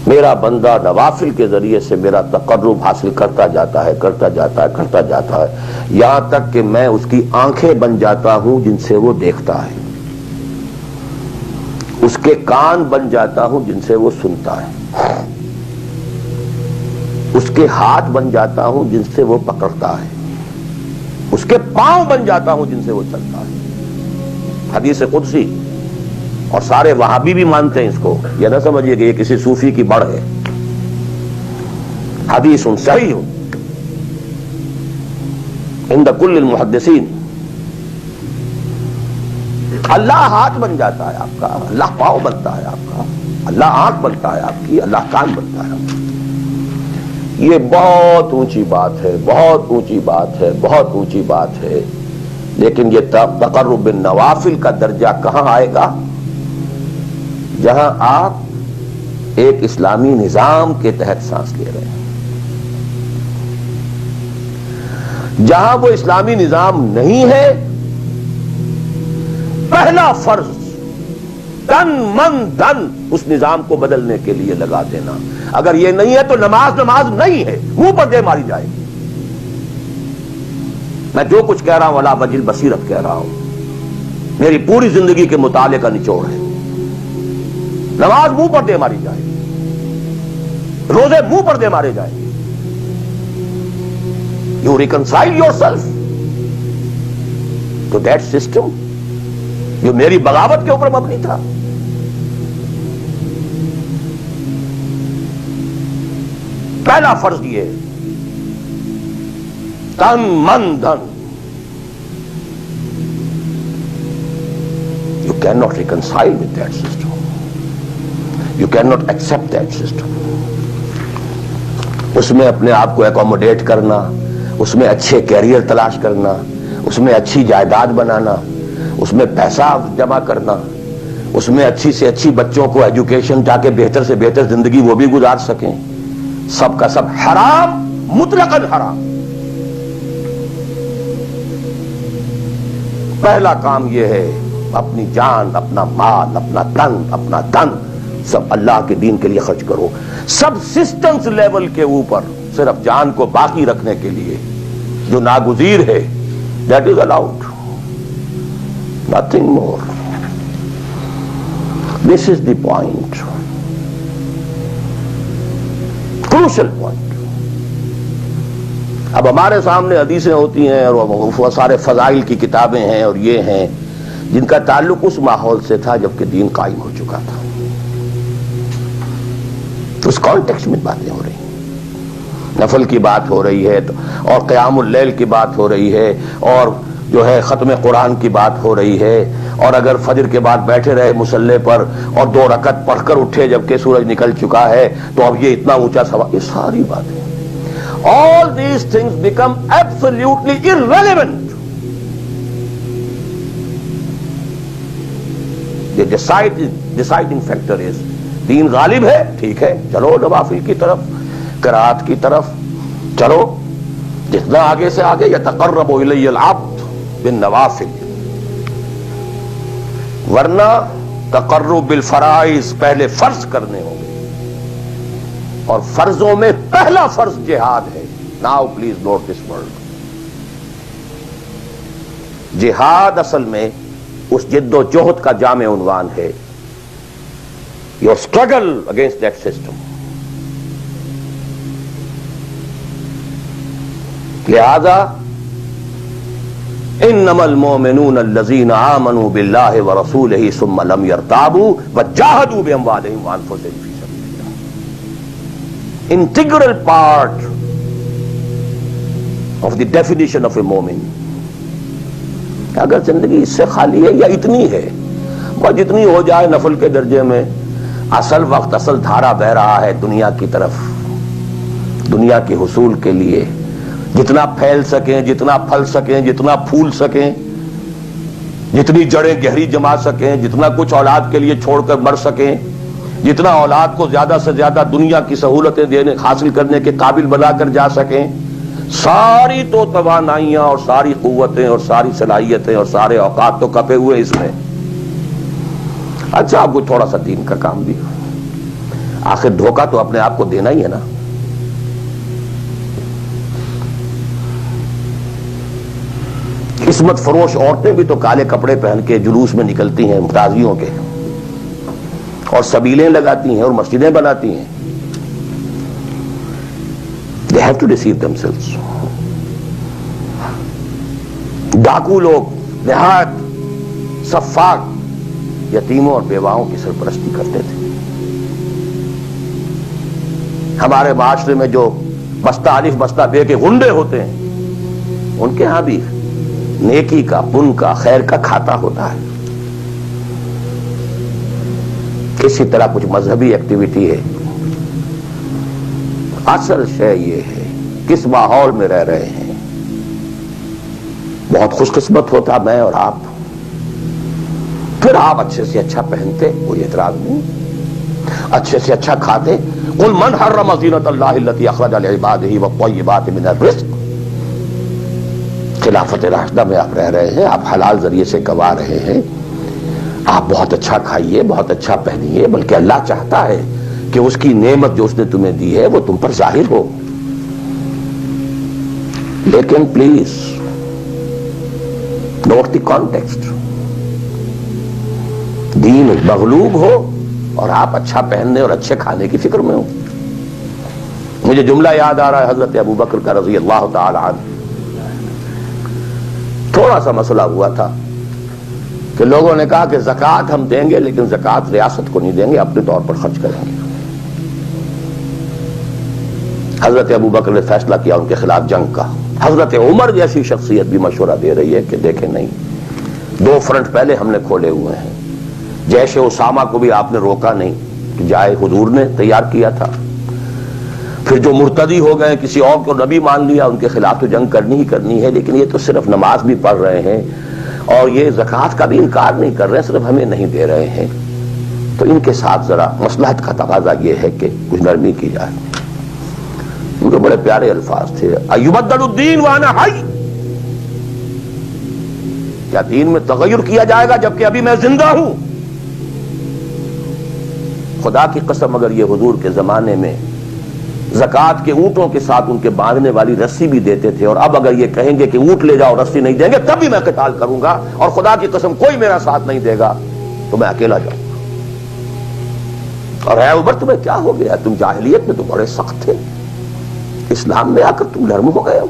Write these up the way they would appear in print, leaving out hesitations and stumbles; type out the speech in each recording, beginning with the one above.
میرا بندہ نوافل کے ذریعے سے میرا تقرب حاصل کرتا جاتا ہے یہاں تک کہ میں اس کی آنکھیں بن جاتا ہوں جن سے وہ دیکھتا ہے، اس کے کان بن جاتا ہوں جن سے وہ سنتا ہے، اس کے ہاتھ بن جاتا ہوں جن سے وہ پکڑتا ہے، اس کے پاؤں بن جاتا ہوں جن سے وہ چلتا ہے۔ حدیث قدسی، اور سارے وہابی بھی مانتے ہیں اس کو، یہ نہ سمجھیے کہ یہ کسی صوفی کی بڑھ ہے، حدیث صحیح عند کل المحدثین۔ اللہ ہاتھ بن جاتا ہے آپ کا، اللہ پاؤں بنتا ہے آپ کا، اللہ آنکھ بنتا ہے آپ کی، اللہ کان بنتا ہے آپ کی۔ یہ بہت اونچی بات ہے، بہت اونچی بات ہے، بہت اونچی بات ہے، لیکن یہ تقرب بالنوافل کا درجہ کہاں آئے گا؟ جہاں آپ ایک اسلامی نظام کے تحت سانس لے رہے ہیں، جہاں وہ اسلامی نظام نہیں ہے، پہلا فرض تن من دھن اس نظام کو بدلنے کے لیے لگا دینا۔ اگر یہ نہیں ہے تو نماز نہیں ہے، منہ پر دے ماری جائے گی۔ میں جو کچھ کہہ رہا ہوں علی وجہ البصیرت کہہ رہا ہوں، میری پوری زندگی کے مطالعے کا نچوڑ ہے۔ نماز منہ پر دے ماری جائے گی، روزے منہ پر دے مارے جائیں گے۔ You reconcile yourself to that system جو میری بغاوت کے اوپر مبنی تھا۔ پہلا فرض یہ تن من دھن۔ You cannot reconcile with that system. You cannot accept that system. اس میں اپنے آپ کو ایکوموڈیٹ کرنا، اس میں اچھے کیریئر تلاش کرنا، اس میں اچھی جائیداد بنانا، اس میں پیسہ جمع کرنا، اس میں اچھی سے اچھی بچوں کو ایجوکیشن تاکہ بہتر سے بہتر زندگی وہ بھی گزار سکیں، سب کا سب حرام، مطلقاً حرام۔ پہلا کام یہ ہے اپنی جان، اپنا مال، اپنا تن، اپنا دن سب اللہ کے دین کے لیے خرچ کرو۔ سب سسٹمز لیول کے اوپر صرف جان کو باقی رکھنے کے لیے جو ناگزیر ہے، that is allowed, nothing more. This is the point, crucial point. اب ہمارے سامنے حدیثیں ہوتی ہیں اور وہ سارے فضائل کی کتابیں ہیں اور یہ ہیں جن کا تعلق اس ماحول سے تھا جبکہ دین قائم ہو چکا تھا، اس کانٹیکسٹ میں باتیں ہو رہی ہیں، نفل کی بات ہو رہی ہے اور قیام اللیل کی بات ہو رہی ہے اور جو ہے ختم قرآن کی بات ہو رہی ہے، اور اگر فجر کے بعد بیٹھے رہے مصلی پر اور 2 رکعت پڑھ کر اٹھے جبکہ سورج نکل چکا ہے تو اب یہ اتنا اونچا سوال، یہ ساری باتیں all these things become absolutely irrelevant. The deciding factor is دین غالب ہے، ٹھیک ہے، چلو نوافل کی طرف، قرات کی طرف چلو، جتنا آگے سے آگے یتقرب الی العبد بالنوافل، ورنہ تقرب بالفرائض پہلے فرض کرنے ہوں گے، اور فرضوں میں پہلا فرض جہاد ہے۔ Now please note this word, جہاد اصل میں اس جد و جہد کا جامع عنوان ہے، your struggle against that system. لہذا انما المؤمنون الذين آمنوا بالله ورسوله ثم لم يرتابوا وجاهدوا باموالهم وانفسهم في سبيل الله. Integral part of the definition of a مومن۔ اگر زندگی اس سے خالی ہے یا اتنی ہے، وہ جتنی ہو جائے نفل کے درجے میں، اصل وقت اصل دھارا بہ رہا ہے دنیا کی طرف، دنیا کے حصول کے لیے، جتنا پھیل سکیں، جتنا پھل سکیں، جتنا پھول سکیں، جتنی جڑیں گہری جما سکیں، جتنا کچھ اولاد کے لیے چھوڑ کر مر سکیں، جتنا اولاد کو زیادہ سے زیادہ دنیا کی سہولتیں دینے حاصل کرنے کے قابل بنا کر جا سکیں، ساری تو توانائیاں اور ساری قوتیں اور ساری صلاحیتیں اور سارے اوقات تو کپے ہوئے اس میں۔ اچھا اب تھوڑا سا دین کا کام بھی، آخر دھوکہ تو اپنے آپ کو دینا ہی ہے نا. قسمت فروش عورتیں بھی تو کالے کپڑے پہن کے جلوس میں نکلتی ہیں تازیوں کے, اور سبیلیں لگاتی ہیں اور مسجدیں بناتی ہیں. They have to deceive themselves. ڈاکو لوگ نہایت سفاک یتیموں اور بیواؤں کی سرپرستی کرتے تھے. ہمارے معاشرے میں جو بستہ الف بستہ بے کے غنڈے ہوتے ہیں, ان کے ہاں بھی نیکی کا, پن کا, خیر کا کھاتا ہوتا ہے. اسی طرح کچھ مذہبی ایکٹیویٹی ہے. اصل شے یہ ہے کس ماحول میں رہ رہے ہیں. بہت خوش قسمت ہوتا میں اور آپ, پھر آپ اچھے سے اچھا پہنتے, کوئی اعتراض نہیں, اچھے سے اچھا کھاتے. قل من حرم زینۃ اللہ التی اخرج لعبادہ والطیبات من الرزق. خلافت راشدہ میں آپ رہ رہے ہیں, آپ حلال ذریعے سے کما رہے ہیں, آپ بہت اچھا کھائیے, بہت اچھا پہنیے, بلکہ اللہ چاہتا ہے کہ اس کی نعمت جو اس نے تمہیں دی ہے وہ تم پر ظاہر ہو. لیکن پلیز نوٹ دی کانٹیکسٹ. دین مغلوب ہو اور آپ اچھا پہننے اور اچھے کھانے کی فکر میں ہو. مجھے جملہ یاد آ رہا ہے حضرت ابو بکر کا رضی اللہ تعالی عنہ. تھوڑا سا مسئلہ ہوا تھا کہ لوگوں نے کہا کہ زکوٰۃ ہم دیں گے لیکن زکوٰۃ ریاست کو نہیں دیں گے, اپنے طور پر خرچ کریں گے. حضرت ابو بکر نے فیصلہ کیا ان کے خلاف جنگ کا. حضرت عمر جیسی شخصیت بھی مشورہ دے رہی ہے کہ دیکھیں نہیں, 2 فرنٹ پہلے ہم نے کھولے ہوئے ہیں. جیش اسامہ کو بھی آپ نے روکا نہیں کہ جائے, حضور نے تیار کیا تھا. پھر جو مرتدی ہو گئے, کسی اور کو نبی مان لیا, ان کے خلاف تو جنگ کرنی ہی کرنی ہے. لیکن یہ تو صرف نماز بھی پڑھ رہے ہیں اور یہ زکوٰۃ کا بھی انکار نہیں کر رہے, صرف ہمیں نہیں دے رہے ہیں. تو ان کے ساتھ ذرا مصلحت کا تقاضا یہ ہے کہ کچھ نرمی کی جائے. ان کے بڑے پیارے الفاظ تھے, ایبدل الدین وانا حی. کیا دین میں تغیر کیا جائے گا جبکہ ابھی میں زندہ ہوں؟ خدا کی قسم اگر یہ حضور کے زمانے میں زکوٰۃ کے اونٹوں کے ساتھ ان کے باندھنے والی رسی بھی دیتے تھے, اور اب اگر یہ کہیں گے کہ اونٹ لے جاؤ رسی نہیں دیں گے, تب بھی میں قتال کروں گا, اور خدا کی قسم کوئی میرا ساتھ نہیں دے گا تو میں اکیلا جاؤں گا. اور اے عمر تمہیں کیا ہو گیا, تم جاہلیت میں تو بڑے سخت تھے, اسلام میں آ کر تم نرم ہو گئے ہو.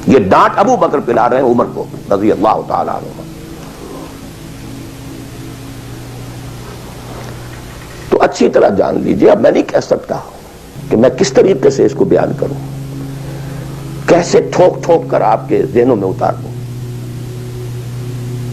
یہ ڈانٹ ابو بکر پلا رہے ہیں عمر کو رضی اللہ تعالی عنہ. تو اچھی طرح جان لیجئے, اب میں نہیں کہہ سکتا کہ میں کس طریقے سے اس کو بیان کروں, کیسے ٹھوک ٹھوک کر آپ کے ذہنوں میں اتار دوں.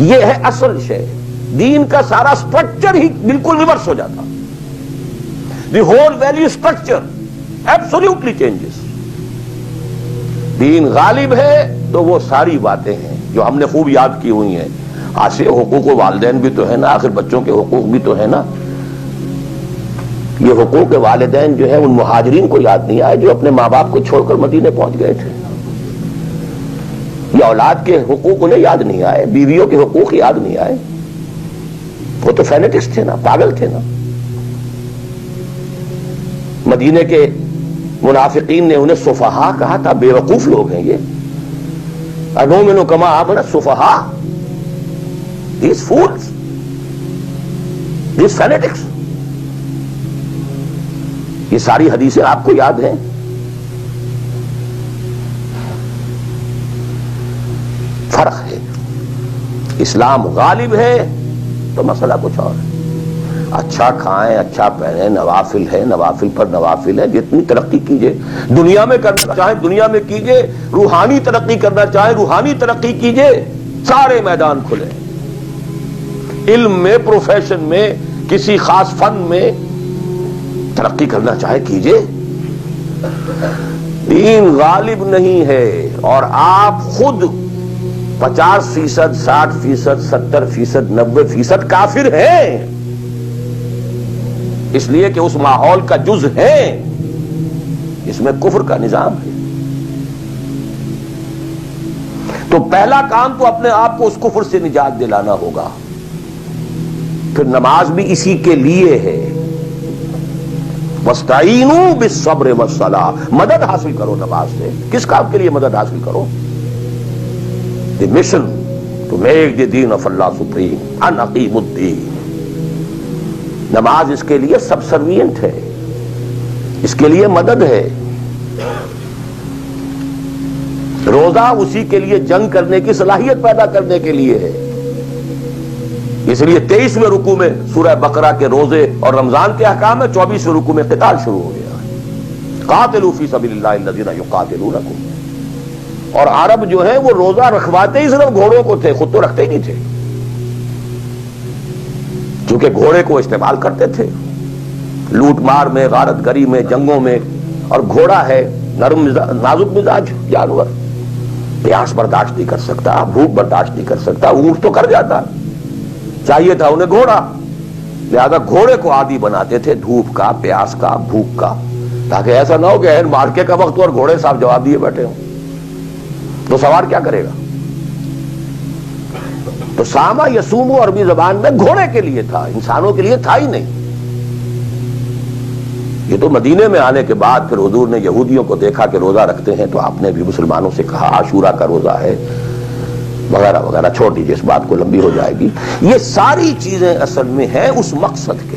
یہ ہے اصل شے. دین کا سارا سٹرکچر ہی بالکل ریورس ہو جاتا. The whole value structure absolutely changes. دین غالب ہے تو وہ ساری باتیں ہیں جو ہم نے خوب یاد کی ہوئی ہیں. آج حقوق والدین بھی تو ہے نا, آخر بچوں کے حقوق بھی تو ہے نا. یہ حقوق والدین جو ہے ان مہاجرین کو یاد نہیں آئے جو اپنے ماں باپ کو چھوڑ کر مدینے پہنچ گئے تھے. یہ اولاد کے حقوق انہیں یاد نہیں آئے, بیویوں کے حقوق یاد نہیں آئے. وہ تو فینیٹکس تھے نا, پاگل تھے نا. مدینے کے منافقین نے انہیں سفہا کہا تھا, بے وقوف لوگ ہیں یہ. انؤمن کما آمن السفہا, these fools, these fanatics. یہ ساری حدیثیں آپ کو یاد ہیں. فرق ہے, اسلام غالب ہے تو مسئلہ کچھ اور ہے. اچھا کھائیں, اچھا پہنیں, نوافل ہے, نوافل پر نوافل ہے. جتنی ترقی کیجئے, دنیا میں کرنا چاہیں دنیا میں کیجئے, روحانی ترقی کرنا چاہیں روحانی ترقی کیجئے. سارے میدان کھلے, علم میں, پروفیشن میں, کسی خاص فن میں ترقی کرنا چاہے کیجئے. دین غالب نہیں ہے اور آپ خود 50%, 60%, 70%, 90% کافر ہیں, اس لیے کہ اس ماحول کا جز ہے, اس میں کفر کا نظام ہے. تو پہلا کام تو اپنے آپ کو اس کفر سے نجات دلانا ہوگا. پھر نماز بھی اسی کے لیے ہے. وَاسْتَعِینُوا بِالصَّبْرِ وَالصَّلَاةِ، مدد حاصل کرو نماز سے. کس کام کے لیے مدد حاصل کرو؟ The mission to make the دین آف اللہ سپریم، ان اقیم الدین. نماز اس کے لیے سب سروینٹ ہے، اس کے لیے مدد ہے. روزہ اسی کے لیے جنگ کرنے کی صلاحیت پیدا کرنے کے لیے ہے. اس لیے 23ویں رکوع میں سورہ بقرہ کے روزے اور رمضان کے احکام ہے، 24ویں رکوع میں قتال شروع ہو گیا. قاتلوا فی سبیل اللہ الذین یقاتلونکم. اور عرب جو ہیں وہ روزہ رکھواتے ہی صرف گھوڑوں کو تھے، خود تو رکھتے ہی نہیں تھے، چونکہ گھوڑے کو استعمال کرتے تھے لوٹ مار میں، غارت گری میں، جنگوں میں. اور گھوڑا ہے نرم نازک مزاج جانور، پیاس برداشت نہیں کر سکتا، بھوک برداشت نہیں کر سکتا. اونٹ تو کر جاتا، چاہیے تھا انہیں گھوڑا. لہذا گھوڑے کو عادی بناتے تھے دھوپ کا، پیاس کا، بھوک کا، تاکہ ایسا نہ ہو کہ مارکے کا وقت اور گھوڑے صاحب جواب دیے بیٹھے ہوں تو سوار کیا کرے گا. تو ساما یسومو عربی زبان میں گھوڑے کے لیے تھا، انسانوں کے لیے تھا ہی نہیں. یہ تو مدینے میں آنے کے بعد پھر حضور نے یہودیوں کو دیکھا کہ روزہ رکھتے ہیں تو آپ نے بھی مسلمانوں سے کہا عاشورہ کا روزہ ہے وغیرہ وغیرہ. چھوڑ دیجیے، اس بات کو لمبی ہو جائے گی. یہ ساری چیزیں اصل میں ہیں اس مقصد